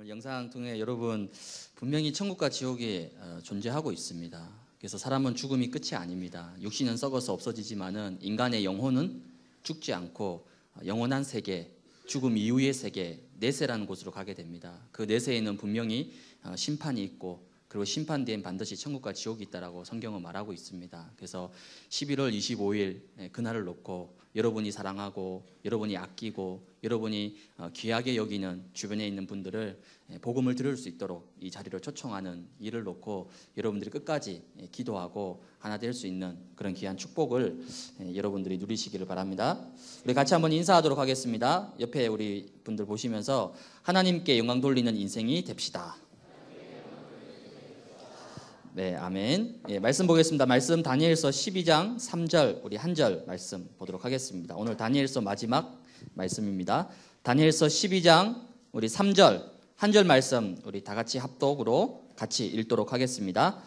영상 통해 여러분 분명히 천국과 지옥이 존재하고 있습니다. 그래서 사람은 죽음이 끝이 아닙니다. 육신은 썩어서 없어지지만은 인간의 영혼은 죽지 않고 영원한 세계, 죽음 이후의 세계, 내세라는 곳으로 가게 됩니다. 그 내세에는 분명히 심판이 있고 그리고 심판 뒤엔 반드시 천국과 지옥이 있다라고 성경은 말하고 있습니다. 그래서 11월 25일 그날을 놓고 여러분이 사랑하고 여러분이 아끼고 여러분이 귀하게 여기는 주변에 있는 분들을 복음을 들을 수 있도록 이 자리로 초청하는 일을 놓고 여러분들이 끝까지 기도하고 하나 될 수 있는 그런 귀한 축복을 여러분들이 누리시기를 바랍니다. 우리 같이 한번 인사하도록 하겠습니다. 옆에 우리 분들 보시면서 하나님께 영광 돌리는 인생이 됩시다. 네, 아멘. 예, 말씀 보겠습니다. 말씀 다니엘서 12장 3절 우리 한 절 말씀 보도록 하겠습니다. 오늘 다니엘서 마지막 말씀입니다. 다니엘서 12장 우리 3절 한 절 말씀 우리 다 같이 합독으로 같이 읽도록 하겠습니다.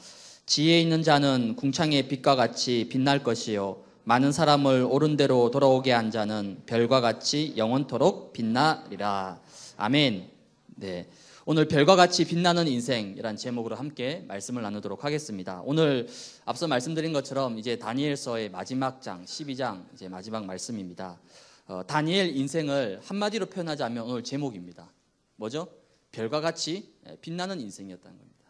지혜 있는 자는 궁창의 빛과 같이 빛날 것이요 많은 사람을 옳은 대로 돌아오게 한 자는 별과 같이 영원토록 빛나리라. 아멘. 네. 오늘 별과 같이 빛나는 인생이란 제목으로 함께 말씀을 나누도록 하겠습니다. 오늘 앞서 말씀드린 것처럼 이제 다니엘서의 마지막 장 12장 이제 마지막 말씀입니다. 다니엘 인생을 한마디로 표현하자면 오늘 제목입니다. 뭐죠? 별과 같이 빛나는 인생이었다는 겁니다.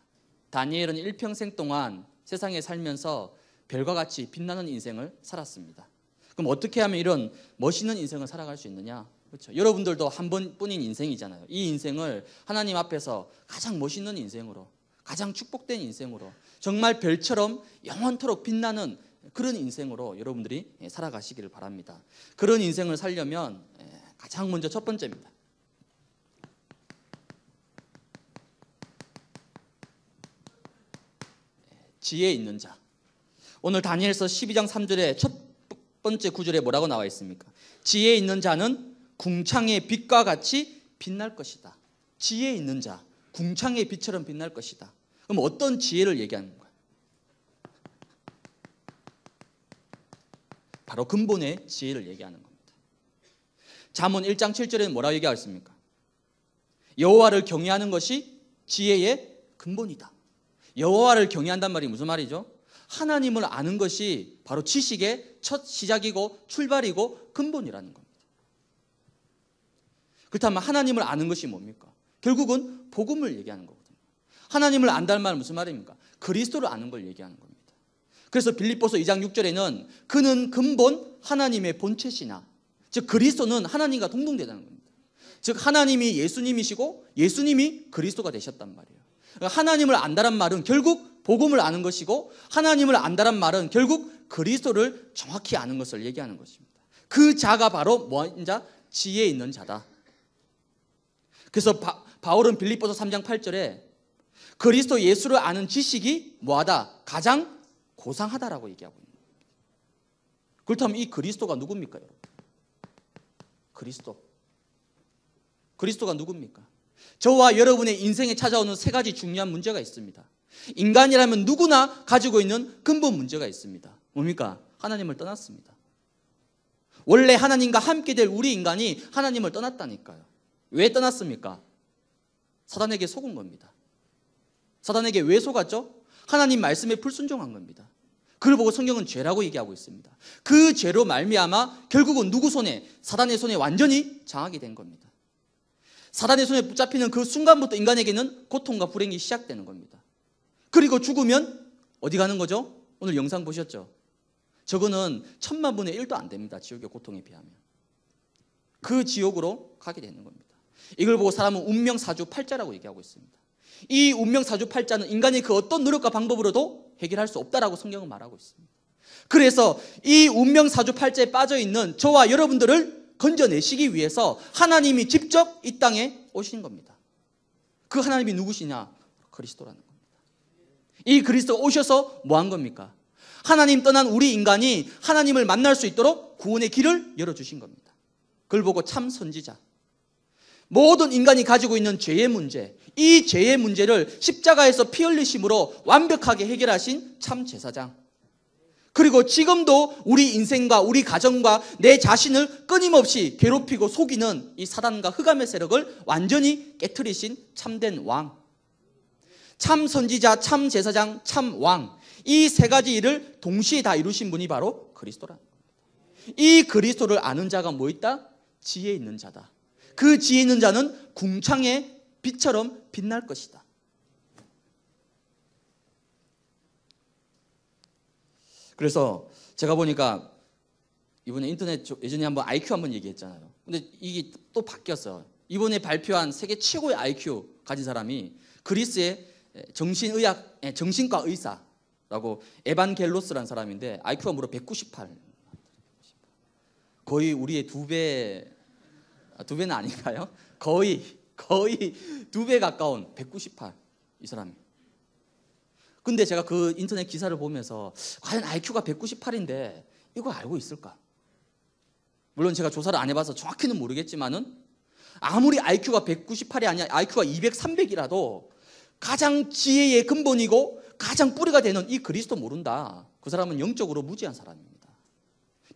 다니엘은 일평생 동안 세상에 살면서 별과 같이 빛나는 인생을 살았습니다. 그럼 어떻게 하면 이런 멋있는 인생을 살아갈 수 있느냐? 그렇죠. 여러분들도 한 번뿐인 인생이잖아요. 이 인생을 하나님 앞에서 가장 멋있는 인생으로, 가장 축복된 인생으로, 정말 별처럼 영원토록 빛나는 그런 인생으로 여러분들이 살아가시기를 바랍니다. 그런 인생을 살려면 가장 먼저 첫 번째입니다. 지혜 있는 자. 오늘 다니엘서 12장 3절에 첫 번째 구절에 뭐라고 나와 있습니까? 지혜 있는 자는 궁창의 빛과 같이 빛날 것이다. 지혜 있는 자, 궁창의 빛처럼 빛날 것이다. 그럼 어떤 지혜를 얘기하는 거야? 바로 근본의 지혜를 얘기하는 겁니다. 잠언 1장 7절에는 뭐라고 얘기하고 있습니까? 여호와를 경외하는 것이 지혜의 근본이다. 여호와를 경외한단 말이 무슨 말이죠? 하나님을 아는 것이 바로 지식의 첫 시작이고 출발이고 근본이라는 겁니다. 그렇다면 하나님을 아는 것이 뭡니까? 결국은 복음을 얘기하는 거거든요. 하나님을 안다는 말은 무슨 말입니까? 그리스도를 아는 걸 얘기하는 겁니다. 그래서 빌립보서 2장 6절에는 그는 근본 하나님의 본체시나, 즉 그리스도는 하나님과 동등되다는 겁니다. 즉 하나님이 예수님이시고 예수님이 그리스도가 되셨단 말이에요. 하나님을 안다란 말은 결국 복음을 아는 것이고 하나님을 안다란 말은 결국 그리스도를 정확히 아는 것을 얘기하는 것입니다. 그 자가 바로 뭐인 자? 지혜 있는 자다. 그래서 바울은 빌립보서 3장 8절에 그리스도 예수를 아는 지식이 뭐하다? 가장 고상하다라고 얘기하고 있는 겁니다. 그렇다면 이 그리스도가 누굽니까, 여러분? 그리스도가 누굽니까? 저와 여러분의 인생에 찾아오는 세 가지 중요한 문제가 있습니다. 인간이라면 누구나 가지고 있는 근본 문제가 있습니다. 뭡니까? 하나님을 떠났습니다. 원래 하나님과 함께 될 우리 인간이 하나님을 떠났다니까요. 왜 떠났습니까? 사단에게 속은 겁니다. 사단에게 왜 속았죠? 하나님 말씀에 불순종한 겁니다. 그걸 보고 성경은 죄라고 얘기하고 있습니다. 그 죄로 말미암아 결국은 누구 손에? 사단의 손에 완전히 장악이 된 겁니다. 사단의 손에 붙잡히는 그 순간부터 인간에게는 고통과 불행이 시작되는 겁니다. 그리고 죽으면 어디 가는 거죠? 오늘 영상 보셨죠? 저거는 1000만분의 1도 안 됩니다. 지옥의 고통에 비하면. 그 지옥으로 가게 되는 겁니다. 이걸 보고 사람은 운명사주팔자라고 얘기하고 있습니다. 이 운명사주팔자는 인간이 그 어떤 노력과 방법으로도 해결할 수 없다라고 성경은 말하고 있습니다. 그래서 이 운명사주팔자에 빠져있는 저와 여러분들을 건져내시기 위해서 하나님이 직접 이 땅에 오신 겁니다. 그 하나님이 누구시냐? 그리스도라는 겁니다. 이 그리스도가 오셔서 뭐 한 겁니까? 하나님 떠난 우리 인간이 하나님을 만날 수 있도록 구원의 길을 열어주신 겁니다. 그걸 보고 참 선지자, 모든 인간이 가지고 있는 죄의 문제, 이 죄의 문제를 십자가에서 피 흘리심으로 완벽하게 해결하신 참 제사장, 그리고 지금도 우리 인생과 우리 가정과 내 자신을 끊임없이 괴롭히고 속이는 이 사단과 흑암의 세력을 완전히 깨트리신 참된 왕, 참 선지자, 참 제사장, 참 왕, 이 세 가지 일을 동시에 다 이루신 분이 바로 그리스도라는 겁니다. 이 그리스도를 아는 자가 뭐 있다? 지혜 있는 자다. 그 지혜 있는 자는 궁창의 빛처럼 빛날 것이다. 그래서 제가 보니까 이번에 인터넷 예전에 한번 IQ 한번 얘기했잖아요. 근데 이게 또 바뀌었어요. 이번에 발표한 세계 최고의 IQ 가진 사람이 그리스의 정신과 의사라고 에반겔로스라는 사람인데 IQ가 무려 198. 거의 우리의 두 배는 아닌가요? 거의 2배 가까운 198 이 사람이. 근데 제가 그 인터넷 기사를 보면서 과연 IQ가 198인데 이거 알고 있을까? 물론 제가 조사를 안 해봐서 정확히는 모르겠지만은 아무리 IQ가 198이 아니야 IQ가 200, 300이라도 가장 지혜의 근본이고 가장 뿌리가 되는 이 그리스도 모른다. 그 사람은 영적으로 무지한 사람입니다.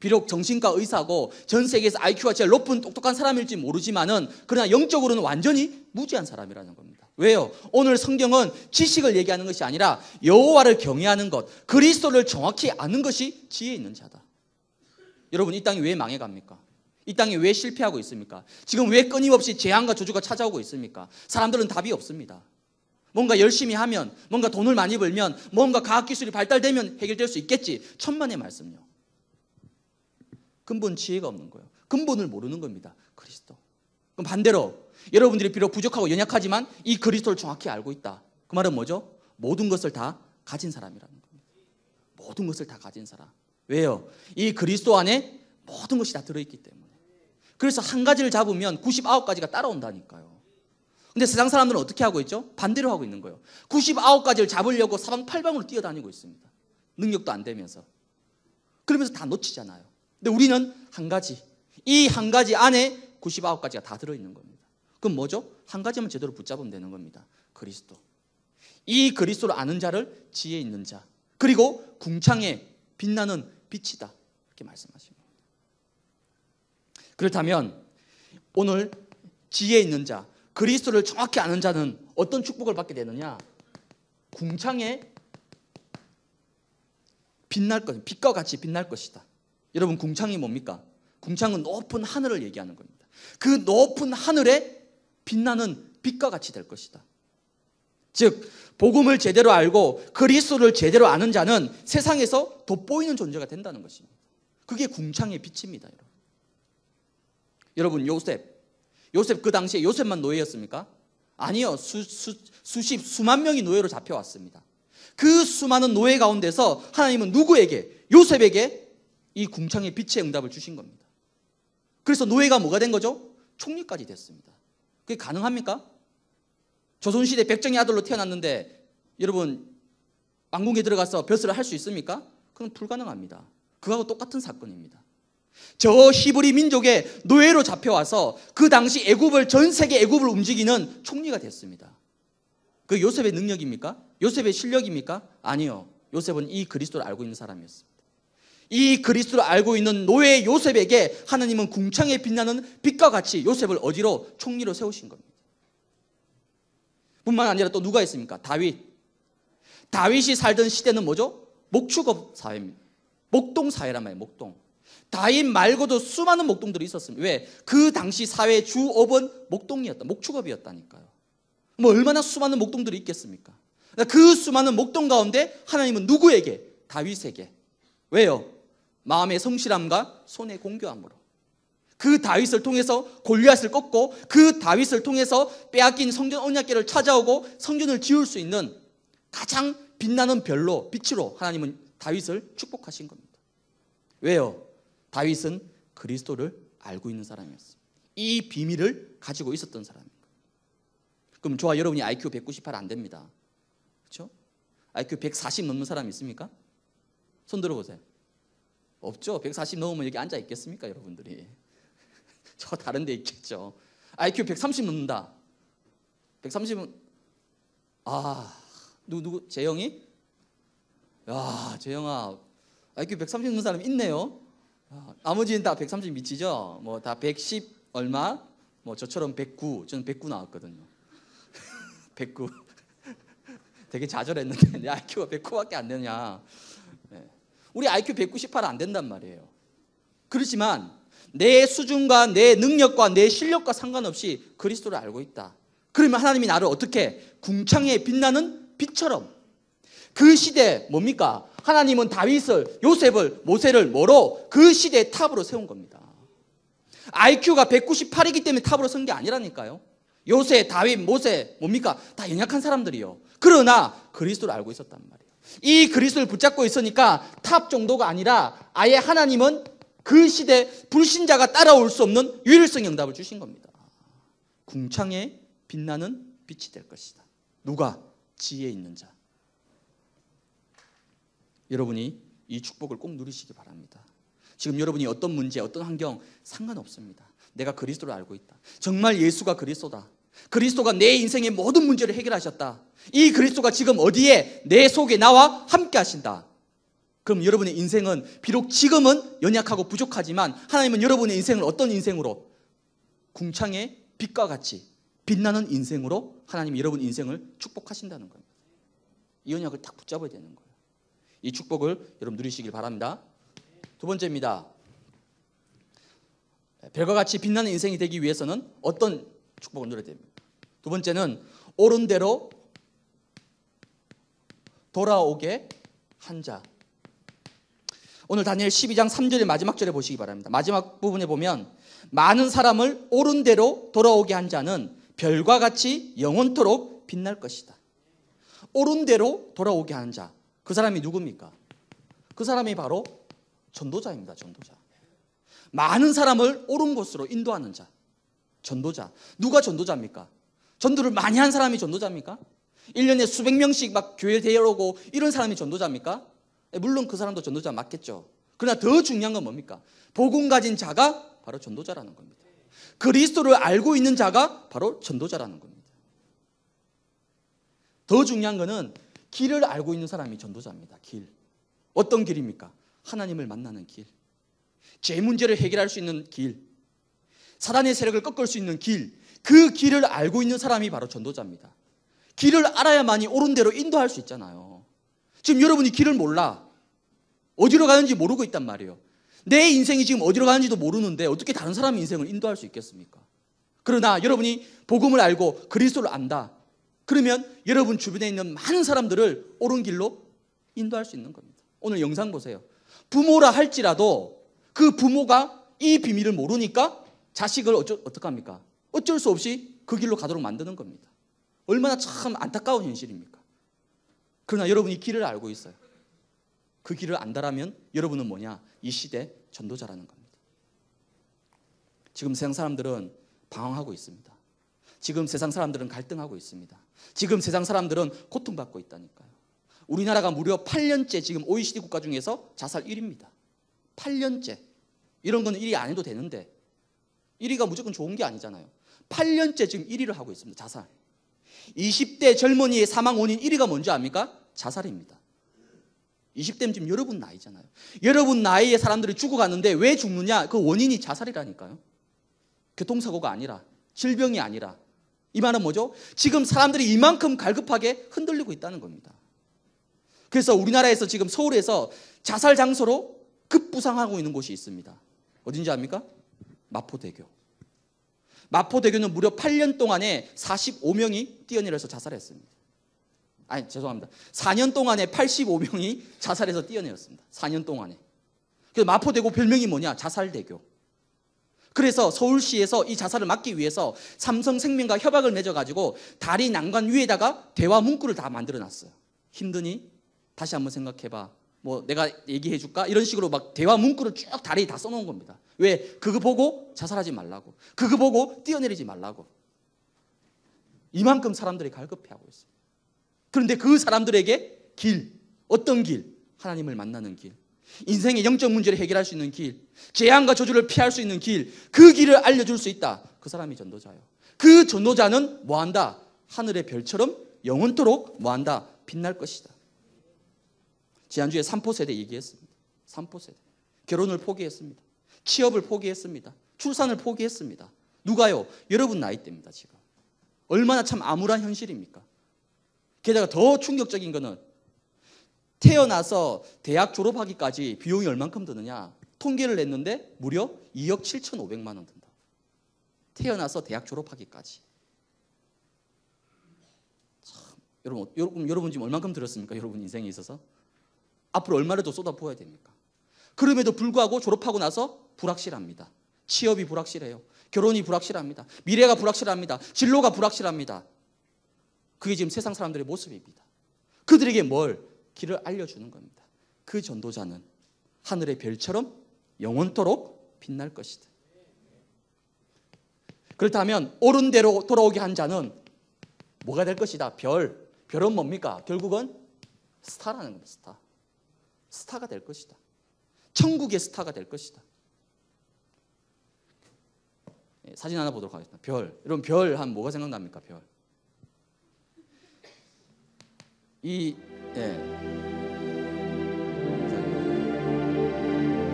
비록 정신과 의사고 전 세계에서 IQ가 제일 높은 똑똑한 사람일지 모르지만은 그러나 영적으로는 완전히 무지한 사람이라는 겁니다. 왜요? 오늘 성경은 지식을 얘기하는 것이 아니라 여호와를 경외하는 것, 그리스도를 정확히 아는 것이 지혜 있는 자다. 여러분, 이 땅이 왜 망해갑니까? 이 땅이 왜 실패하고 있습니까? 지금 왜 끊임없이 재앙과 저주가 찾아오고 있습니까? 사람들은 답이 없습니다. 뭔가 열심히 하면, 뭔가 돈을 많이 벌면, 뭔가 과학기술이 발달되면 해결될 수 있겠지. 천만의 말씀요. 근본 지혜가 없는 거예요. 근본을 모르는 겁니다. 그리스도. 그럼 반대로 여러분들이 비록 부족하고 연약하지만 이 그리스도를 정확히 알고 있다. 그 말은 뭐죠? 모든 것을 다 가진 사람이라는 겁니다. 모든 것을 다 가진 사람. 왜요? 이 그리스도 안에 모든 것이 다 들어있기 때문에. 그래서 한 가지를 잡으면 99가지가 따라온다니까요. 근데 세상 사람들은 어떻게 하고 있죠? 반대로 하고 있는 거예요. 99가지를 잡으려고 사방팔방으로 뛰어다니고 있습니다. 능력도 안 되면서. 그러면서 다 놓치잖아요. 근데 우리는 한 가지, 이 한 가지 안에 99가지가 다 들어있는 겁니다. 그럼 뭐죠? 한 가지만 제대로 붙잡으면 되는 겁니다. 그리스도. 이 그리스도를 아는 자를 지혜 있는 자, 그리고 궁창에 빛나는 빛이다. 이렇게 말씀하십니다. 그렇다면 오늘 지혜 있는 자, 그리스도를 정확히 아는 자는 어떤 축복을 받게 되느냐? 궁창에 빛날 것, 빛과 같이 빛날 것이다. 여러분, 궁창이 뭡니까? 궁창은 높은 하늘을 얘기하는 겁니다. 그 높은 하늘에 빛나는 빛과 같이 될 것이다. 즉, 복음을 제대로 알고 그리스도를 제대로 아는 자는 세상에서 돋보이는 존재가 된다는 것입니다. 그게 궁창의 빛입니다. 여러분, 요셉 그 당시에 요셉만 노예였습니까? 아니요. 수만 명이 노예로 잡혀왔습니다. 그 수많은 노예 가운데서 하나님은 누구에게? 요셉에게 이 궁창의 빛의 응답을 주신 겁니다. 그래서 노예가 뭐가 된 거죠? 총리까지 됐습니다. 그게 가능합니까? 조선시대 백정의 아들로 태어났는데 여러분, 왕궁에 들어가서 벼슬을 할 수 있습니까? 그건 불가능합니다. 그거하고 똑같은 사건입니다. 저 히브리 민족의 노예로 잡혀와서 그 당시 전 세계 애굽을 움직이는 총리가 됐습니다. 그 요셉의 능력입니까? 요셉의 실력입니까? 아니요. 요셉은 이 그리스도를 알고 있는 사람이었습니다. 이 그리스도를 알고 있는 노예 요셉에게 하나님은 궁창에 빛나는 빛과 같이 요셉을 어디로? 총리로 세우신 겁니다. 뿐만 아니라 또 누가 있습니까? 다윗이 살던 시대는 뭐죠? 목축업 사회입니다. 목동 사회란 말이에요. 목동. 다윗 말고도 수많은 목동들이 있었습니다. 왜? 그 당시 사회의 주업은 목축업이었다니까요. 뭐 얼마나 수많은 목동들이 있겠습니까? 그 수많은 목동 가운데 하나님은 누구에게? 다윗에게. 왜요? 마음의 성실함과 손의 공교함으로. 그 다윗을 통해서 골리앗을 꺾고 그 다윗을 통해서 빼앗긴 성전 언약궤를 찾아오고 성전을 지을 수 있는 가장 빛나는 빛으로 하나님은 다윗을 축복하신 겁니다. 왜요? 다윗은 그리스도를 알고 있는 사람이었습니다. 이 비밀을 가지고 있었던 사람입니다. 그럼 저와 여러분이 IQ 198 안 됩니다. 그렇죠? IQ 140 넘는 사람 있습니까? 손 들어보세요. 없죠? 140 넘으면 여기 앉아 있겠습니까, 여러분들이? 저 다른 데 있겠죠. IQ 130 넘는다. 130은 누구? 재영이? 야, 재영아, IQ 130 넘는 사람 있네요. 나머지는 다 130 미치죠. 뭐 다 110 얼마, 뭐 저처럼 109, 저는 109 나왔거든요. 109. 되게 좌절했는데 내 IQ가 109밖에 안 되냐. 우리 IQ 198 안 된단 말이에요. 그렇지만 내 수준과 내 능력과 내 실력과 상관없이 그리스도를 알고 있다. 그러면 하나님이 나를 어떻게 궁창에 빛나는 빛처럼, 그 시대 뭡니까? 하나님은 다윗을, 요셉을, 모세를 뭐로? 그 시대의 탑으로 세운 겁니다. IQ가 198이기 때문에 탑으로 선 게 아니라니까요. 요셉, 다윗, 모세 뭡니까? 다 연약한 사람들이요. 그러나 그리스도를 알고 있었단 말이에요. 이 그리스도를 붙잡고 있으니까 탑 정도가 아니라 아예 하나님은 그 시대 불신자가 따라올 수 없는 유일성 응답을 주신 겁니다. 궁창에 빛나는 빛이 될 것이다. 누가? 지혜 있는 자. 여러분이 이 축복을 꼭 누리시기 바랍니다. 지금 여러분이 어떤 문제, 어떤 환경 상관없습니다. 내가 그리스도를 알고 있다. 정말 예수가 그리스도다. 그리스도가 내 인생의 모든 문제를 해결하셨다. 이 그리스도가 지금 어디에? 내 속에 나와 함께 하신다. 그럼 여러분의 인생은 비록 지금은 연약하고 부족하지만 하나님은 여러분의 인생을 어떤 인생으로? 궁창의 빛과 같이 빛나는 인생으로 하나님이 여러분 인생을 축복하신다는 겁니다. 이 언약을 딱 붙잡아야 되는 거예요. 이 축복을 여러분 누리시길 바랍니다. 두 번째입니다. 별과 같이 빛나는 인생이 되기 위해서는 어떤 축복을 누려야 됩니까? 두 번째는 옳은 대로 돌아오게 한 자. 오늘 다니엘 12장 3절의 마지막 절에 보시기 바랍니다. 마지막 부분에 보면 많은 사람을 옳은 대로 돌아오게 한 자는 별과 같이 영원토록 빛날 것이다. 옳은 대로 돌아오게 하는 자. 그 사람이 누굽니까? 그 사람이 바로 전도자입니다. 전도자. 많은 사람을 옳은 곳으로 인도하는 자. 전도자. 누가 전도자입니까? 전도를 많이 한 사람이 전도자입니까? 1년에 수백 명씩 막 교회 데려오고 이런 사람이 전도자입니까? 물론 그 사람도 전도자 맞겠죠. 그러나 더 중요한 건 뭡니까? 복음 가진 자가 바로 전도자라는 겁니다. 그리스도를 알고 있는 자가 바로 전도자라는 겁니다. 더 중요한 거는 길을 알고 있는 사람이 전도자입니다. 길. 어떤 길입니까? 하나님을 만나는 길. 죄 문제를 해결할 수 있는 길. 사단의 세력을 꺾을 수 있는 길. 그 길을 알고 있는 사람이 바로 전도자입니다. 길을 알아야만이 옳은 대로 인도할 수 있잖아요. 지금 여러분이 길을 몰라. 어디로 가는지 모르고 있단 말이에요. 내 인생이 지금 어디로 가는지도 모르는데 어떻게 다른 사람의 인생을 인도할 수 있겠습니까? 그러나 여러분이 복음을 알고 그리스도를 안다. 그러면 여러분 주변에 있는 많은 사람들을 옳은 길로 인도할 수 있는 겁니다. 오늘 영상 보세요. 부모라 할지라도 그 부모가 이 비밀을 모르니까 자식을 어떡합니까? 어쩔 수 없이 그 길로 가도록 만드는 겁니다. 얼마나 참 안타까운 현실입니까? 그러나 여러분이 길을 알고 있어요. 그 길을 안다라면 여러분은 뭐냐? 이 시대 전도자라는 겁니다. 지금 세상 사람들은 방황하고 있습니다. 지금 세상 사람들은 갈등하고 있습니다. 지금 세상 사람들은 고통받고 있다니까요. 우리나라가 무려 8년째 지금 OECD 국가 중에서 자살 1위입니다. 8년째. 이런 거는 1위 안 해도 되는데 1위가 무조건 좋은 게 아니잖아요. 8년째 지금 1위를 하고 있습니다. 자살. 20대 젊은이의 사망 원인 1위가 뭔지 압니까? 자살입니다. 20대면 지금 여러분 나이잖아요. 여러분 나이에 사람들이 죽어가는데 왜 죽느냐? 그 원인이 자살이라니까요. 교통사고가 아니라, 질병이 아니라. 이 말은 뭐죠? 지금 사람들이 이만큼 갈급하게 흔들리고 있다는 겁니다. 그래서 우리나라에서 지금 서울에서 자살 장소로 급부상하고 있는 곳이 있습니다. 어딘지 압니까? 마포대교. 마포대교는 무려 8년 동안에 45명이 뛰어내려서 자살했습니다. 아니 죄송합니다. 4년 동안에 85명이 자살해서 뛰어내렸습니다. 4년 동안에. 그래서 마포대교 별명이 뭐냐? 자살대교. 그래서 서울시에서 이 자살을 막기 위해서 삼성생명과 협약을 맺어가지고 다리 난간 위에다가 대화 문구를 다 만들어놨어요. 힘드니? 다시 한번 생각해봐. 뭐 내가 얘기해줄까? 이런 식으로 막 대화 문구를 쭉 다리에 다 써놓은 겁니다. 왜? 그거 보고 자살하지 말라고. 그거 보고 뛰어내리지 말라고. 이만큼 사람들이 갈급해하고 있어요. 그런데 그 사람들에게 길, 어떤 길? 하나님을 만나는 길. 인생의 영적 문제를 해결할 수 있는 길, 재앙과 저주를 피할 수 있는 길, 그 길을 알려줄 수 있다. 그 사람이 전도자예요. 그 전도자는 뭐한다? 하늘의 별처럼 영원토록 뭐한다? 빛날 것이다. 지난주에 3포 세대 얘기했습니다. 삼포 세대. 결혼을 포기했습니다. 취업을 포기했습니다. 출산을 포기했습니다. 누가요? 여러분 나이대입니다. 지금. 얼마나 참 암울한 현실입니까? 게다가 더 충격적인 거는 태어나서 대학 졸업하기까지 비용이 얼만큼 드느냐? 통계를 냈는데 무려 2억 7,500만 원 든다. 태어나서 대학 졸업하기까지. 참, 여러분 지금 얼만큼 들었습니까? 여러분 인생에 있어서? 앞으로 얼마를 더 쏟아부어야 됩니까? 그럼에도 불구하고 졸업하고 나서 불확실합니다. 취업이 불확실해요. 결혼이 불확실합니다. 미래가 불확실합니다. 진로가 불확실합니다. 그게 지금 세상 사람들의 모습입니다. 그들에게 뭘? 길을 알려주는 겁니다. 그 전도자는 하늘의 별처럼 영원토록 빛날 것이다. 그렇다면 옳은 대로 돌아오게 한 자는 뭐가 될 것이다? 별. 별은 뭡니까? 결국은 스타라는 겁니다. 스타. 스타가 될 것이다. 천국의 스타가 될 것이다. 사진 하나 보도록 하겠습니다. 별. 여러분 별 하면 뭐가 생각납니까? 별.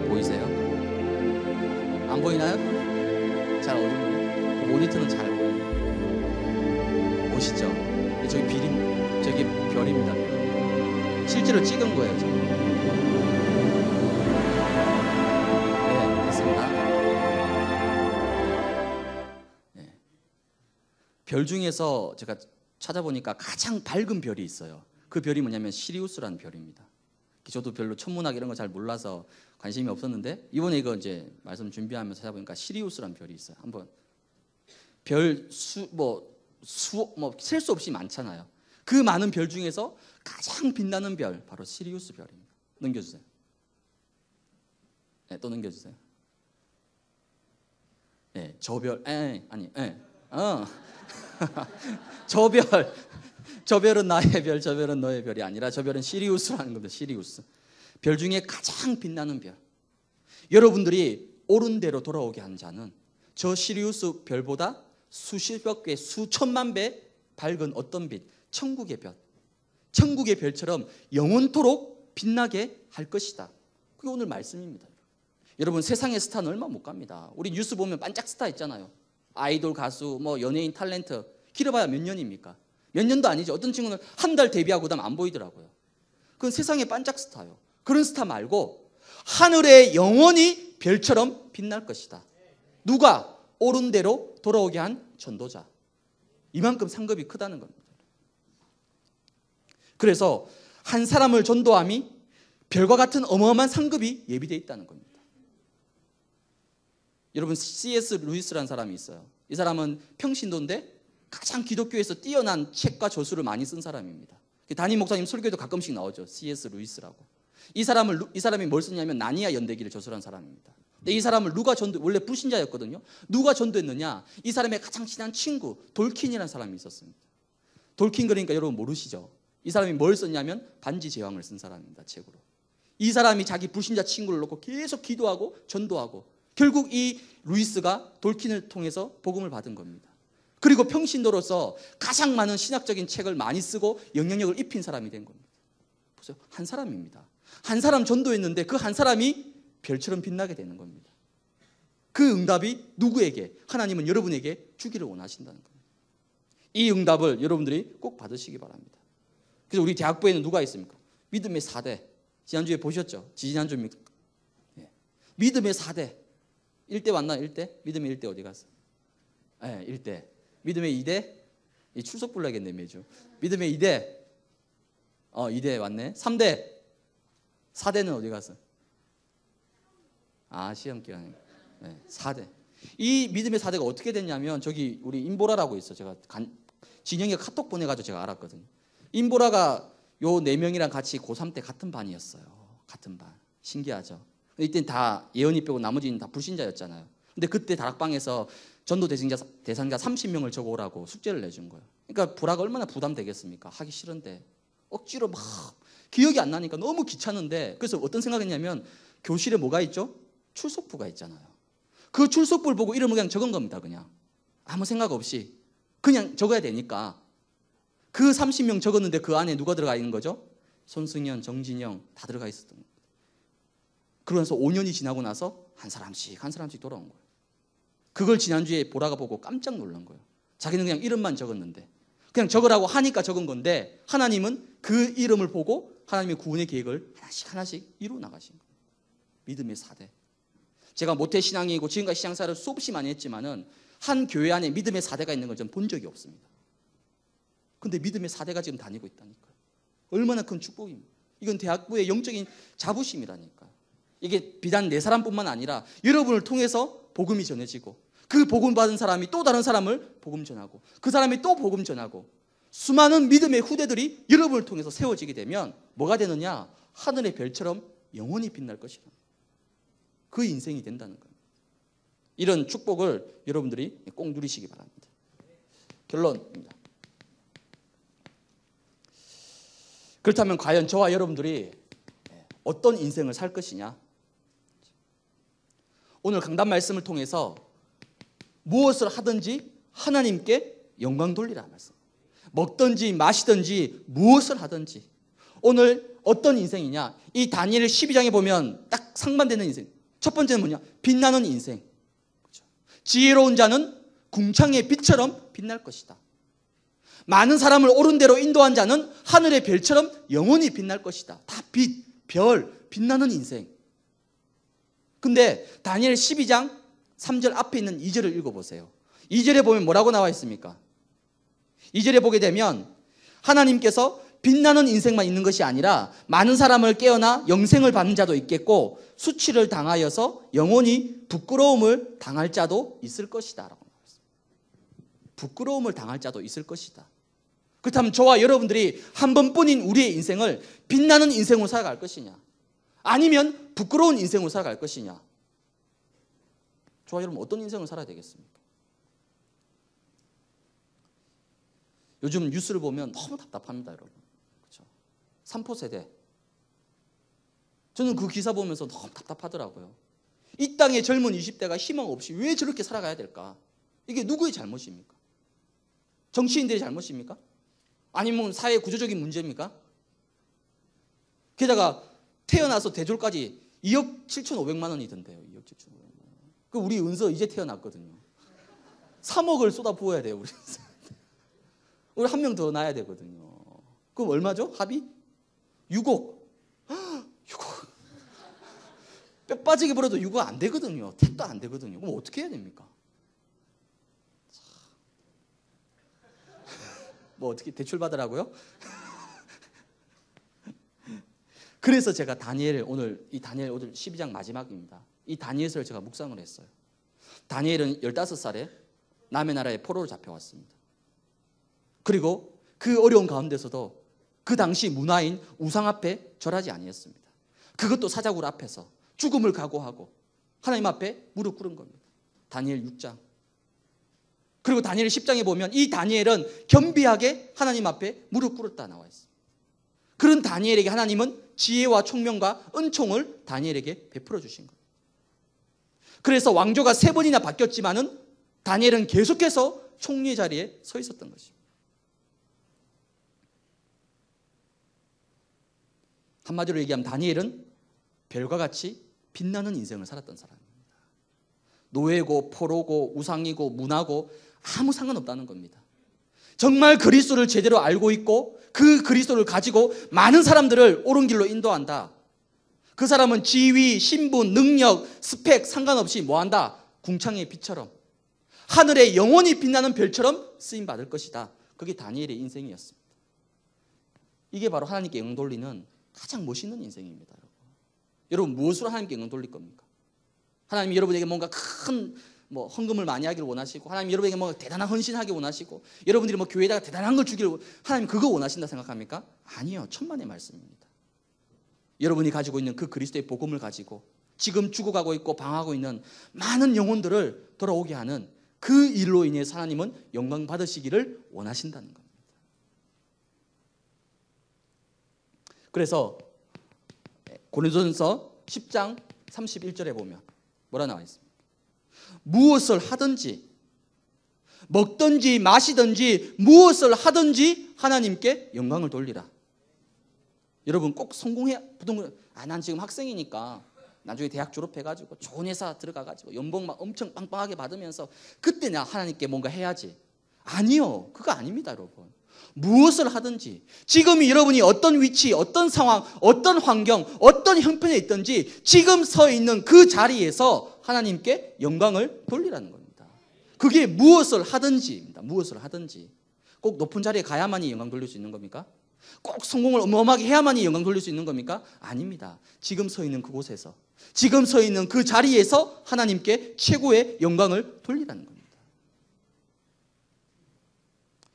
보이세요? 안 보이나요? 잘 어둡네. 모니터는 잘 보여요. 보시죠? 저기 저기 별입니다. 별. 실제로 찍은 거예요. 저기. 네, 됐습니다. 네. 별 중에서 제가 찾아보니까 가장 밝은 별이 있어요. 그 별이 뭐냐면 시리우스라는 별입니다. 저도 별로 천문학 이런 거 잘 몰라서 관심이 없었는데 이번에 이거 이제 말씀 준비하면서 찾아보니까 시리우스라는 별이 있어요. 한번 별 셀 수 없이 많잖아요. 그 많은 별 중에서 가장 빛나는 별 바로 시리우스 별입니다. 넘겨주세요. 네, 또 넘겨주세요. 네, 저 별, 저 별은 나의 별, 저 별은 너의 별이 아니라 저 별은 시리우스라는 겁니다. 시리우스. 별 중에 가장 빛나는 별. 여러분들이 옳은 대로 돌아오게 한 자는 저 시리우스 별보다 수십억 배, 수천만 배 밝은 어떤 빛, 천국의 별. 천국의 별처럼 영원토록 빛나게 할 것이다. 그게 오늘 말씀입니다. 여러분 세상의 스타는 얼마 못 갑니다. 우리 뉴스 보면 반짝 스타 있잖아요. 아이돌 가수, 연예인 탤런트 길어봐야 몇 년입니까? 몇 년도 아니죠. 어떤 친구는 한 달 데뷔하고 그다음 안 보이더라고요. 그건 세상의 반짝 스타예요. 그런 스타 말고 하늘에 영원히 별처럼 빛날 것이다. 누가? 옳은 대로 돌아오게 한 전도자. 이만큼 상급이 크다는 겁니다. 그래서 한 사람을 전도함이 별과 같은 어마어마한 상급이 예비되어 있다는 겁니다. 여러분 C.S. 루이스라는 사람이 있어요. 이 사람은 평신도인데 가장 기독교에서 뛰어난 책과 저수를 많이 쓴 사람입니다. 담임 목사님 설교에도 가끔씩 나오죠. C.S. 루이스라고. 이 사람이 뭘 썼냐면 나니아 연대기를 저술한 사람입니다. 근데 이 사람을 원래 불신자였거든요. 누가 전도했느냐? 이 사람의 가장 친한 친구 돌킨이라는 사람이 있었습니다. 돌킨 그러니까 여러분 모르시죠? 이 사람이 뭘 썼냐면 반지 제왕을 쓴 사람입니다. 책으로. 이 사람이 자기 불신자 친구를 놓고 계속 기도하고 전도하고 결국 이 루이스가 돌킨을 통해서 복음을 받은 겁니다. 그리고 평신도로서 가장 많은 신학적인 책을 많이 쓰고 영향력을 입힌 사람이 된 겁니다. 보세요. 한 사람입니다. 한 사람 전도했는데 그 한 사람이 별처럼 빛나게 되는 겁니다. 그 응답이 누구에게? 하나님은 여러분에게 주기를 원하신다는 겁니다. 이 응답을 여러분들이 꼭 받으시기 바랍니다. 그래서 우리 대학부에는 누가 있습니까? 믿음의 4대. 지난주에 보셨죠? 지난주입니까? 네. 믿음의 4대. 1대 왔나? 1대? 믿음의 1대 어디 갔어? 네, 1대. 믿음의 2대? 출석 불러야겠네 매주. 믿음의 2대. 2대 왔네. 3대. 4대는 어디 갔어? 시험 기간에. 네, 4대. 이 믿음의 4대가 어떻게 됐냐면 저기 우리 임보라라고 있어. 제가 진영이가 카톡 보내가지고 제가 알았거든요. 임보라가 요 4명이랑 같이 고3 때 같은 반이었어요. 같은 반. 신기하죠. 이때는 다 예언이 빼고 나머지는 다 불신자였잖아요. 근데 그때 다락방에서 전도 대상자 30명을 적어오라고 숙제를 내준 거예요. 그러니까 보라가 얼마나 부담되겠습니까? 하기 싫은데 억지로 막 기억이 안 나니까 너무 귀찮은데 그래서 어떤 생각했냐면 교실에 뭐가 있죠? 출석부가 있잖아요. 그 출석부를 보고 이름을 그냥 적은 겁니다. 그냥 아무 생각 없이 그냥 적어야 되니까 그 30명 적었는데 그 안에 누가 들어가 있는 거죠? 손승현, 정진영 다 들어가 있었던 겁니다. 그러면서 5년이 지나고 나서 한 사람씩 돌아온 거예요. 그걸 지난주에 보라가 보고 깜짝 놀란 거예요. 자기는 그냥 이름만 적었는데, 그냥 적으라고 하니까 적은 건데, 하나님은 그 이름을 보고 하나님의 구원의 계획을 하나씩 이루어 나가신 거예요. 믿음의 4대. 제가 모태신앙이고 지금까지 신앙사를 수없이 많이 했지만은 한 교회 안에 믿음의 4대가 있는 걸 전 본 적이 없습니다. 근데 믿음의 4대가 지금 다니고 있다니까요. 얼마나 큰 축복입니다. 이건 대학부의 영적인 자부심이라니까요. 이게 비단 내 사람뿐만 아니라 여러분을 통해서 복음이 전해지고, 그 복음 받은 사람이 또 다른 사람을 복음 전하고, 그 사람이 또 복음 전하고, 수많은 믿음의 후대들이 여러분을 통해서 세워지게 되면 뭐가 되느냐? 하늘의 별처럼 영원히 빛날 것이다. 그 인생이 된다는 거예요. 이런 축복을 여러분들이 꼭 누리시기 바랍니다. 결론입니다. 그렇다면 과연 저와 여러분들이 어떤 인생을 살 것이냐? 오늘 강단 말씀을 통해서 무엇을 하든지 하나님께 영광 돌리라 말씀. 먹든지 마시든지 무엇을 하든지. 오늘 어떤 인생이냐? 이 다니엘 12장에 보면 딱 상반되는 인생. 첫 번째는 뭐냐? 빛나는 인생. 그렇죠? 지혜로운 자는 궁창의 빛처럼 빛날 것이다. 많은 사람을 옳은 대로 인도한 자는 하늘의 별처럼 영원히 빛날 것이다. 다 빛, 별, 빛나는 인생. 근데 다니엘 12장 3절 앞에 있는 2절을 읽어보세요. 2절에 보면 뭐라고 나와 있습니까? 2절에 보게 되면 하나님께서 빛나는 인생만 있는 것이 아니라 많은 사람을 깨어나 영생을 받는 자도 있겠고 수치를 당하여서 영원히 부끄러움을 당할 자도 있을 것이다 라고 나와 있습니다. 부끄러움을 당할 자도 있을 것이다. 그렇다면 저와 여러분들이 한 번뿐인 우리의 인생을 빛나는 인생으로 살아갈 것이냐, 아니면 부끄러운 인생으로 살아갈 것이냐? 저와 여러분 어떤 인생을 살아야 되겠습니까? 요즘 뉴스를 보면 너무 답답합니다, 여러분. 그렇죠? 3포 세대. 저는 그 기사 보면서 너무 답답하더라고요. 이 땅의 젊은 20대가 희망 없이 왜 저렇게 살아가야 될까? 이게 누구의 잘못입니까? 정치인들의 잘못입니까? 아니면 사회 구조적인 문제입니까? 게다가 태어나서 대졸까지 2억 7,500만 원이던데요. 2억 7,500만 원. 그 우리 은서 이제 태어났거든요. 3억을 쏟아 부어야 돼요, 우리 한 명 더 낳아야 되거든요. 그럼 얼마죠? 합의? 6억. 6억. 뼈 빠지게 벌어도 6억 안 되거든요. 택도 안 되거든요. 그럼 어떻게 해야 됩니까? 뭐 어떻게 대출 받으라고요? 그래서 제가 다니엘 오늘 12장 마지막입니다. 이 다니엘서를 제가 묵상을 했어요. 다니엘은 15살에 남의 나라에 포로로 잡혀왔습니다. 그리고 그 어려운 가운데서도 그 당시 문화인 우상 앞에 절하지 아니했습니다. 그것도 사자굴 앞에서 죽음을 각오하고 하나님 앞에 무릎 꿇은 겁니다. 다니엘 6장. 그리고 다니엘 10장에 보면 이 다니엘은 겸비하게 하나님 앞에 무릎 꿇었다 나와 있습니다. 그런 다니엘에게 하나님은 지혜와 총명과 은총을 다니엘에게 베풀어 주신 겁니다. 그래서 왕조가 3번이나 바뀌었지만은 다니엘은 계속해서 총리의 자리에 서 있었던 것입니다. 한마디로 얘기하면 다니엘은 별과 같이 빛나는 인생을 살았던 사람입니다. 노예고 포로고 우상이고 문화고 아무 상관없다는 겁니다. 정말 그리스도를 제대로 알고 있고 그 그리스도를 가지고 많은 사람들을 옳은 길로 인도한다. 그 사람은 지위, 신분, 능력, 스펙 상관없이 뭐한다? 궁창의 빛처럼 하늘에 영원히 빛나는 별처럼 쓰임받을 것이다. 그게 다니엘의 인생이었습니다. 이게 바로 하나님께 영광 돌리는 가장 멋있는 인생입니다. 여러분 무엇으로 하나님께 영광 돌릴 겁니까? 하나님이 여러분에게 뭔가 큰 헌금을 많이 하기를 원하시고, 하나님 여러분에게 뭔가 대단한 헌신하기 원하시고, 여러분들이 교회에다가 대단한 걸 주기를, 하나님 그거 원하신다 생각합니까? 아니요, 천만의 말씀입니다. 여러분이 가지고 있는 그 그리스도의 복음을 가지고 지금 죽어가고 있고 방황하고 있는 많은 영혼들을 돌아오게 하는 그 일로 인해서 하나님은 영광 받으시기를 원하신다는 겁니다. 그래서 고린도전서 10장 31절에 보면 뭐라 나와 있습니까? 무엇을 하든지 먹든지 마시든지 무엇을 하든지 하나님께 영광을 돌리라. 여러분 꼭 성공해. 난 지금 학생이니까 나중에 대학 졸업해가지고 좋은 회사 들어가가지고 연봉 막 엄청 빵빵하게 받으면서 그때 내가 하나님께 뭔가 해야지. 아니요. 그거 아닙니다, 여러분. 무엇을 하든지 지금 여러분이 어떤 위치, 어떤 상황, 어떤 환경, 어떤 형편에 있든지 지금 서 있는 그 자리에서 하나님께 영광을 돌리라는 겁니다. 그게 무엇을 하든지입니다. 무엇을 하든지. 꼭 높은 자리에 가야만이 영광 돌릴 수 있는 겁니까? 꼭 성공을 어마어마하게 해야만이 영광 돌릴 수 있는 겁니까? 아닙니다. 지금 서 있는 그곳에서, 지금 서 있는 그 자리에서 하나님께 최고의 영광을 돌리라는 겁니다.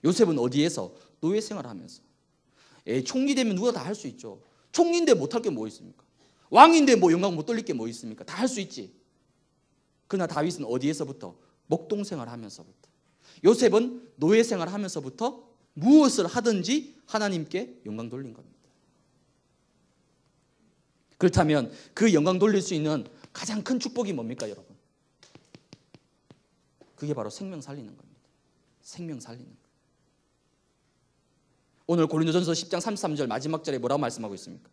요셉은 어디에서? 노예 생활을 하면서. 총리 되면 누가 다 할 수 있죠. 총리인데 못할 게 뭐 있습니까? 왕인데 뭐 영광 못 돌릴 게 뭐 있습니까? 다 할 수 있지. 그러나 다윗은 어디에서부터? 목동 생활을 하면서부터. 요셉은 노예 생활을 하면서부터 무엇을 하든지 하나님께 영광 돌린 겁니다. 그렇다면 그 영광 돌릴 수 있는 가장 큰 축복이 뭡니까, 여러분? 그게 바로 생명 살리는 겁니다. 생명 살리는 것. 오늘 고린도전서 10장 33절 마지막 절에 뭐라고 말씀하고 있습니까?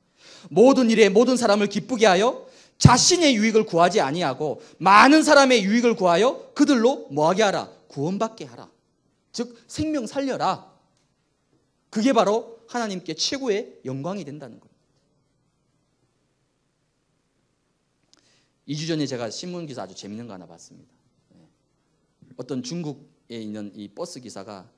모든 일에 모든 사람을 기쁘게 하여 자신의 유익을 구하지 아니하고 많은 사람의 유익을 구하여 그들로 뭐하게 하라? 구원받게 하라. 즉 생명 살려라. 그게 바로 하나님께 최고의 영광이 된다는 겁니다. 2주 전에 제가 신문기사 아주 재밌는 거 하나 봤습니다. 어떤 중국에 있는 이 버스 기사가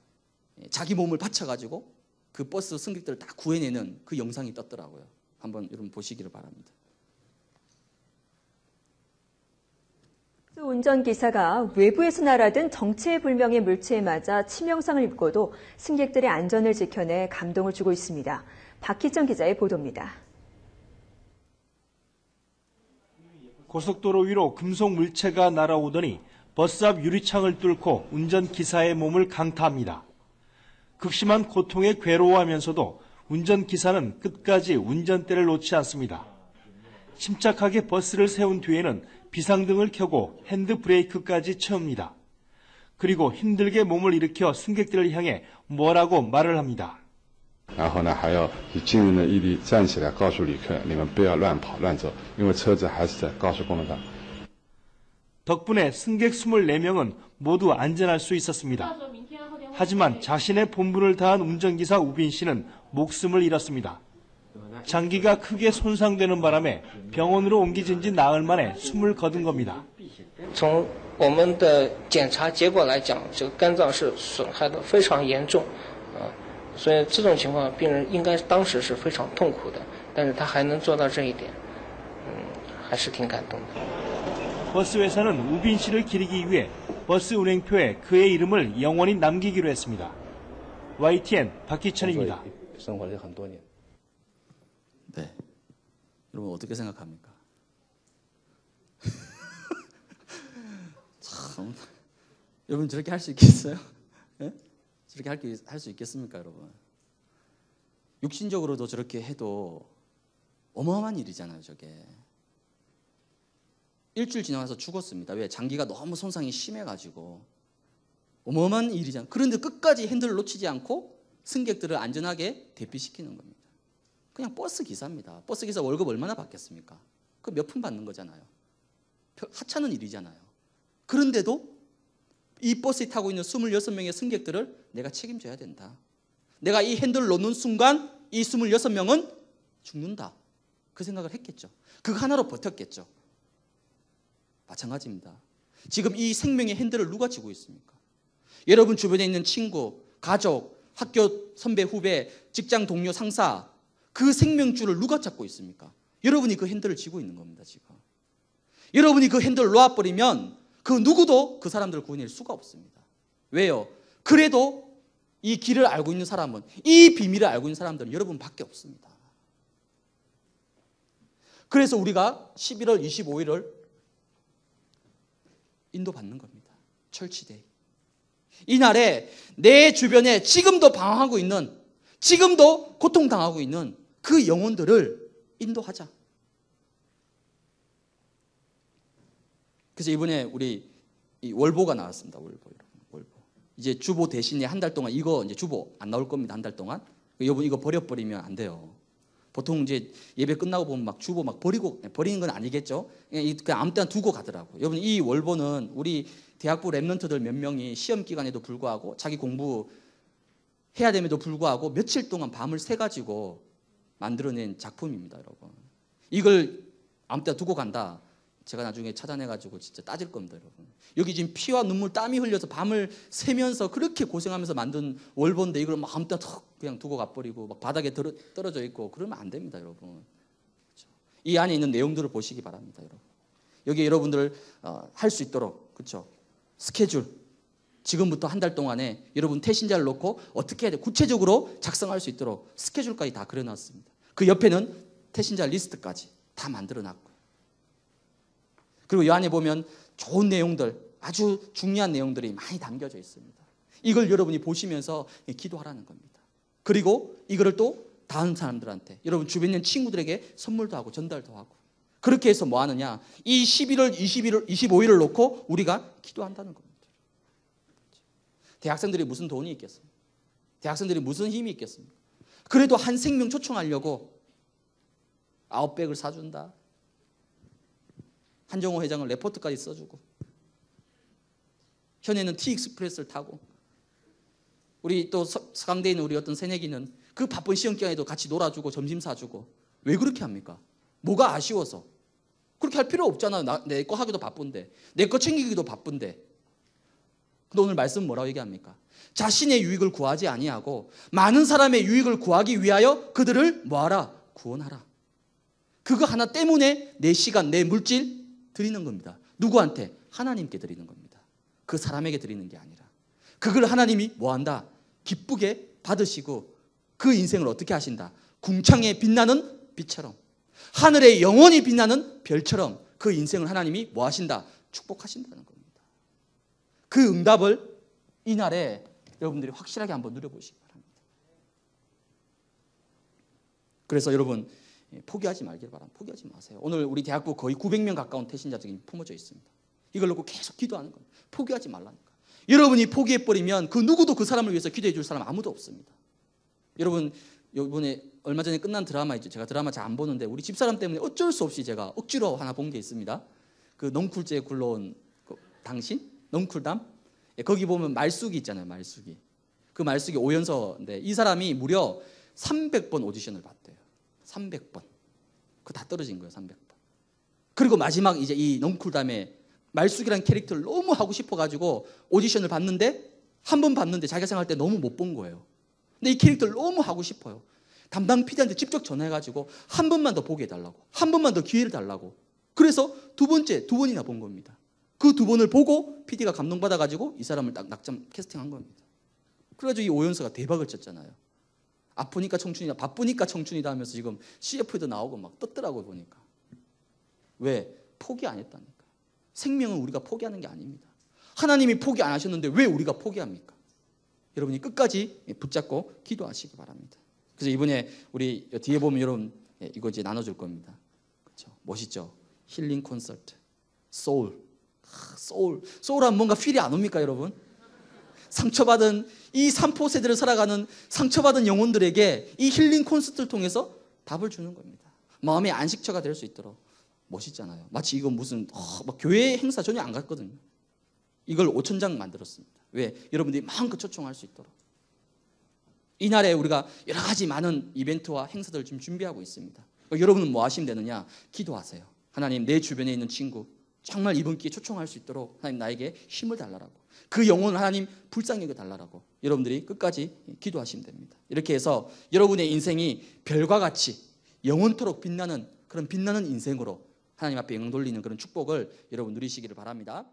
자기 몸을 바쳐가지고 그 버스 승객들을 다 구해내는 그 영상이 떴더라고요. 한번 여러분 보시기를 바랍니다. 운전기사가 외부에서 날아든 정체불명의 물체에 맞아 치명상을 입고도 승객들의 안전을 지켜내 감동을 주고 있습니다. 박희정 기자의 보도입니다. 고속도로 위로 금속 물체가 날아오더니 버스 앞 유리창을 뚫고 운전기사의 몸을 강타합니다. 극심한 고통에 괴로워하면서도 운전기사는 끝까지 운전대를 놓지 않습니다. 침착하게 버스를 세운 뒤에는 비상등을 켜고 핸드브레이크까지 채웁니다. 그리고 힘들게 몸을 일으켜 승객들을 향해 뭐라고 말을 합니다. 然后呢，还要以惊人的毅力站起来，告诉旅客：你们不要乱跑乱走，因为车子还是在高速公路上。 덕분에 승객 24명은 모두 안전할 수 있었습니다. 하지만 자신의 본분을 다한 운전기사 우빈 씨는 목숨을 잃었습니다. 장기가 크게 손상되는 바람에 병원으로 옮겨진 지 나흘 만에 숨을 거둔 겁니다. 从我们的检查结果来讲，这个肝脏是损害的非常严重，所以这种情况病人应该当时是非常痛苦的，但是他还能做到这一点，还是挺感动的。 버스 회사는 우빈 씨를 기리기 위해 버스 운행표에 그의 이름을 영원히 남기기로 했습니다. YTN 박희천입니다. 네, 여러분 어떻게 생각합니까? 참, 여러분 저렇게 할 수 있겠어요? 네? 저렇게 할 수 있겠습니까, 여러분? 육신적으로도 저렇게 해도 어마어마한 일이잖아요, 저게. 일주일 지나가서 죽었습니다. 왜? 장기가 너무 손상이 심해가지고. 어마어마한 일이잖아요. 그런데 끝까지 핸들을 놓치지 않고 승객들을 안전하게 대피시키는 겁니다. 그냥 버스 기사입니다. 버스 기사 월급 얼마나 받겠습니까? 그 몇 푼 받는 거잖아요. 하찮은 일이잖아요. 그런데도 이 버스에 타고 있는 26명의 승객들을 내가 책임져야 된다. 내가 이 핸들을 놓는 순간 이 26명은 죽는다. 그 생각을 했겠죠. 그거 하나로 버텼겠죠. 마찬가지입니다. 지금 이 생명의 핸들을 누가 쥐고 있습니까? 여러분 주변에 있는 친구, 가족, 학교 선배, 후배, 직장 동료, 상사, 그 생명줄을 누가 잡고 있습니까? 여러분이 그 핸들을 쥐고 있는 겁니다, 지금. 여러분이 그 핸들을 놓아버리면 그 누구도 그 사람들을 구해낼 수가 없습니다. 왜요? 그래도 이 길을 알고 있는 사람은, 이 비밀을 알고 있는 사람들은 여러분밖에 없습니다. 그래서 우리가 11월 25일을 인도받는 겁니다. 철치데이. 이날에 내 주변에 지금도 방황하고 있는, 지금도 고통당하고 있는 그 영혼들을 인도하자. 그래서 이번에 우리 이 월보가 나왔습니다. 월보, 여러분. 월보. 이제 주보 대신에 한 달 동안 이거 이제 주보 안 나올 겁니다. 한 달 동안. 여러분 이거 버려버리면 안 돼요. 보통 이제 예배 끝나고 보면 막 주보 막 버리는 건 아니겠죠. 그냥 아무 때나 두고 가더라고요. 여러분 이 월보는 우리 대학부 랩런트들 몇 명이 시험 기간에도 불구하고 자기 공부 해야 됨에도 불구하고 며칠 동안 밤을 새 가지고 만들어낸 작품입니다, 여러분. 이걸 아무 때나 두고 간다. 제가 나중에 찾아내가지고 진짜 따질 겁니다, 여러분. 여기 지금 피와 눈물, 땀이 흘려서 밤을 새면서 그렇게 고생하면서 만든 월보인데 이걸 막 아무 때나 턱 그냥 두고 가버리고 막 바닥에 떨어져 있고 그러면 안 됩니다, 여러분. 그렇죠? 이 안에 있는 내용들을 보시기 바랍니다, 여러분. 여기 여러분들 할 수 있도록, 그렇죠? 스케줄. 지금부터 한 달 동안에 여러분 태신자를 놓고 어떻게 해야 돼? 구체적으로 작성할 수 있도록 스케줄까지 다 그려놨습니다. 그 옆에는 태신자 리스트까지 다 만들어놨고요. 그리고 이 안에 보면 좋은 내용들, 아주 중요한 내용들이 많이 담겨져 있습니다. 이걸 여러분이 보시면서 기도하라는 겁니다. 그리고 이거를 또 다른 사람들한테, 여러분 주변에 있는 친구들에게 선물도 하고 전달도 하고, 그렇게 해서 뭐 하느냐? 이 11월, 21일, 25일을 놓고 우리가 기도한다는 겁니다. 대학생들이 무슨 돈이 있겠습니까? 대학생들이 무슨 힘이 있겠습니까? 그래도 한 생명 초청하려고 아웃백을 사준다. 한정호 회장은 레포트까지 써주고, 현에는 티익스프레스를 타고, 우리 또 서강대에 있는 우리 어떤 새내기는 그 바쁜 시험 기간에도 같이 놀아주고 점심 사주고. 왜 그렇게 합니까? 뭐가 아쉬워서? 그렇게 할 필요 없잖아요. 내 거 하기도 바쁜데, 내 거 챙기기도 바쁜데. 근데 오늘 말씀은 뭐라고 얘기합니까? 자신의 유익을 구하지 아니하고 많은 사람의 유익을 구하기 위하여 그들을 뭐하라? 구원하라. 그거 하나 때문에 내 시간, 내 물질 드리는 겁니다. 누구한테? 하나님께 드리는 겁니다. 그 사람에게 드리는 게 아니라. 그걸 하나님이 뭐한다? 기쁘게 받으시고 그 인생을 어떻게 하신다? 궁창에 빛나는 빛처럼, 하늘에 영원히 빛나는 별처럼 그 인생을 하나님이 뭐 하신다? 축복하신다는 겁니다. 그 응답을 이날에 여러분들이 확실하게 한번 누려보시기 바랍니다. 그래서 여러분 포기하지 말길 바랍니다. 포기하지 마세요. 오늘 우리 대학부 거의 900명 가까운 태신자들이 품어져 있습니다. 이걸 놓고 계속 기도하는 겁니다. 포기하지 말라니까. 여러분이 포기해버리면 그 누구도 그 사람을 위해서 기도해 줄 사람 아무도 없습니다. 여러분 이번에 얼마 전에 끝난 드라마 있죠. 제가 드라마 잘 안 보는데 우리 집사람 때문에 어쩔 수 없이 제가 억지로 하나 본 게 있습니다. 그 넝쿨제에 굴러온 그 당신? 넝쿨담? 거기 보면 말숙이 있잖아요. 말숙이. 그 말숙이 오연서인데 이 사람이 무려 300번 오디션을 봤대요. 300번. 그거 다 떨어진 거예요. 300번. 그리고 마지막 이제 이 넝쿨담의 말숙이라는 캐릭터를 너무 하고 싶어가지고 오디션을 봤는데 한 번 봤는데 자기가 생각할 때 너무 못 본 거예요. 근데 이 캐릭터를 너무 하고 싶어요. 담당 PD한테 직접 전화해가지고 한 번만 더 보게 해달라고, 한 번만 더 기회를 달라고. 그래서 두 번이나 본 겁니다. 그 두 번을 보고 PD가 감동받아가지고 이 사람을 딱 낙점 캐스팅한 겁니다. 그래가지고 이 오연서가 대박을 쳤잖아요. 아프니까 청춘이다, 바쁘니까 청춘이다 하면서 지금 CF에도 나오고 막 떴더라고요, 보니까. 왜? 포기 안 했다니까. 생명은 우리가 포기하는 게 아닙니다. 하나님이 포기 안 하셨는데 왜 우리가 포기합니까? 여러분이 끝까지 붙잡고 기도하시기 바랍니다. 그래서 이번에 우리 뒤에 보면 여러분 이거 이제 나눠줄 겁니다. 그렇죠? 멋있죠? 힐링 콘서트, 소울. 소울하면 뭔가 필이 안 옵니까, 여러분? 상처받은 이 삼포 세대를 살아가는 상처받은 영혼들에게 이 힐링 콘서트를 통해서 답을 주는 겁니다. 마음의 안식처가 될 수 있도록. 멋있잖아요. 마치 이거 무슨 막 교회 행사 전혀 안 갔거든요. 이걸 5,000장 만들었습니다. 왜? 여러분들이 마음껏 초청할 수 있도록. 이날에 우리가 여러 가지 많은 이벤트와 행사들을 지금 준비하고 있습니다. 여러분은 뭐 하시면 되느냐? 기도하세요. 하나님, 내 주변에 있는 친구 정말 이번 기회에 초청할 수 있도록 하나님 나에게 힘을 달라라고, 그 영혼을 하나님 불쌍히 여겨 달라라고 여러분들이 끝까지 기도하시면 됩니다. 이렇게 해서 여러분의 인생이 별과 같이 영원토록 빛나는 그런 빛나는 인생으로 하나님 앞에 영광 돌리는 그런 축복을 여러분 누리시기를 바랍니다.